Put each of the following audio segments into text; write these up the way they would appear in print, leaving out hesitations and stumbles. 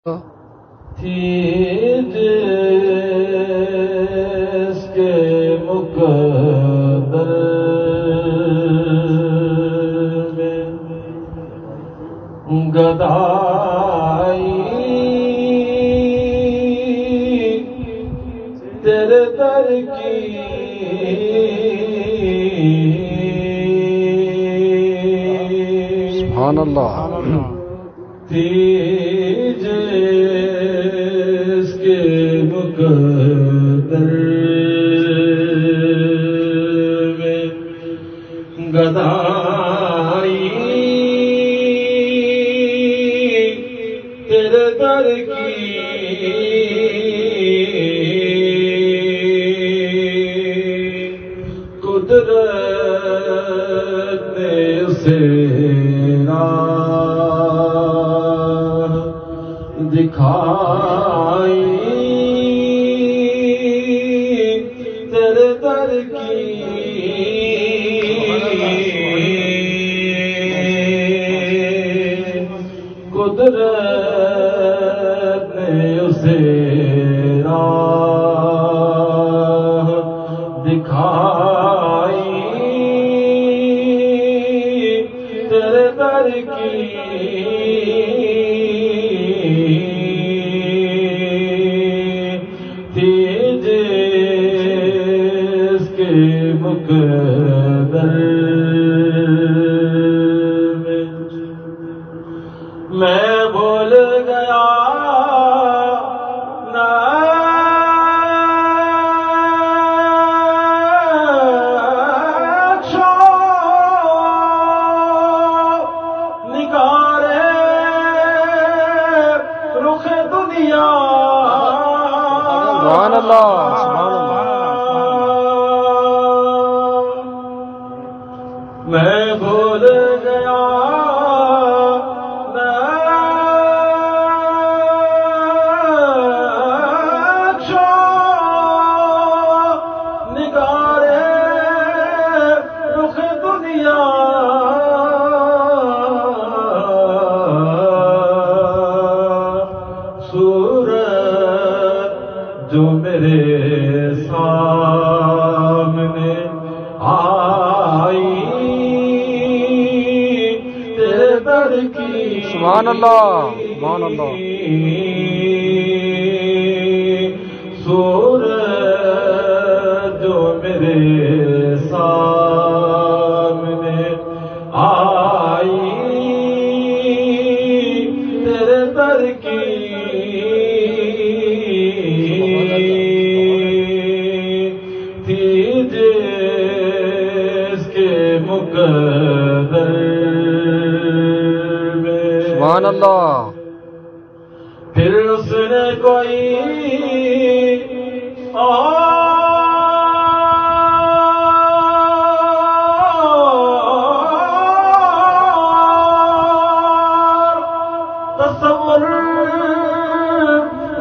تھی جس کے مقدر میں گدائی تیرے در کی سبحان اللہ تھی جس کے مقدر میں گدائی تیرے در کی قدرت نے اسے راہ دکھائی تیرے در کی قدرت نے اسے راہ دکھائی تیرے در کی تھی جس کے مقدر میں بھول گیا نگارے رخ دنیا سبحان اللہ سبحان اللہ میں بھول گیا نگارے رخ دنیا صورت جو میرے سامنے آئی تیرے در کی سبحان اللہ سبحان اللہ صورت جو میرے سامنے آئی تیرے در کی تھی جس کے مقدر میں سبحان اللہ پھر اس نے کوئی تصور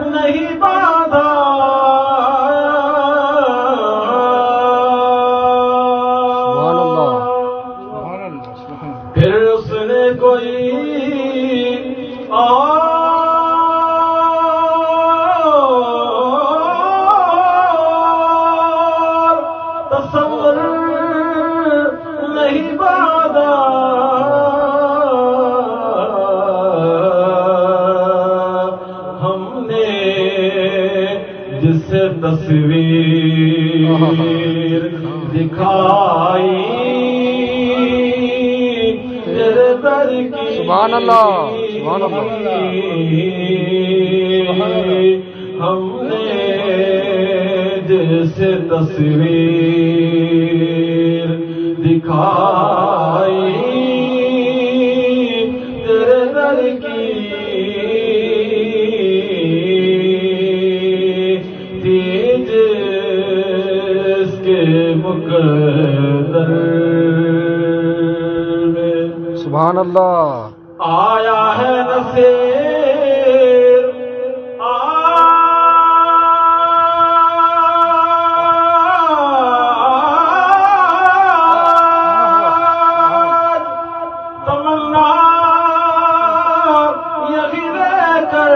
نہیں باندھا سبحان اللہ پھر اس نے کوئی تصور نہیں باندھا ہم نے جسے تصویر دکھائی تیرے در کی سبحان اللہ سبحان اللہ ہم نے جسے تصویر دکھائی تیرے در کی تھی جس کے مقدر میں سبحان اللہ آیا ہے نصیر تمنا یہی رہ کر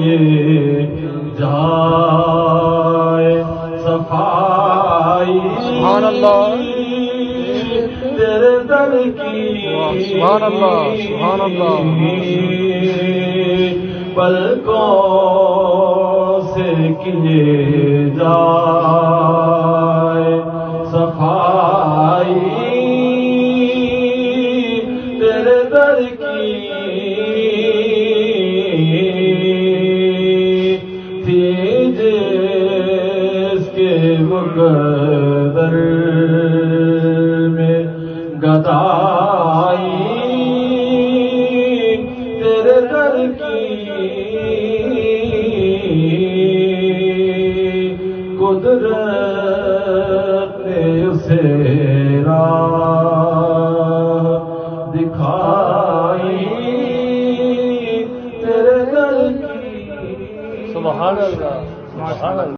کیے جائے صفائی سبحان اللہ تیرے در کی سبحان اللہ سبحان اللہ پلکوں سے کیے جائے صفائی تیرے در کی تھی جس کے مقدر میں گدائی تیرے در کی قدرت نے اسے راہ دکھائی تیرے در کی سبحان اللہ سبحان اللہ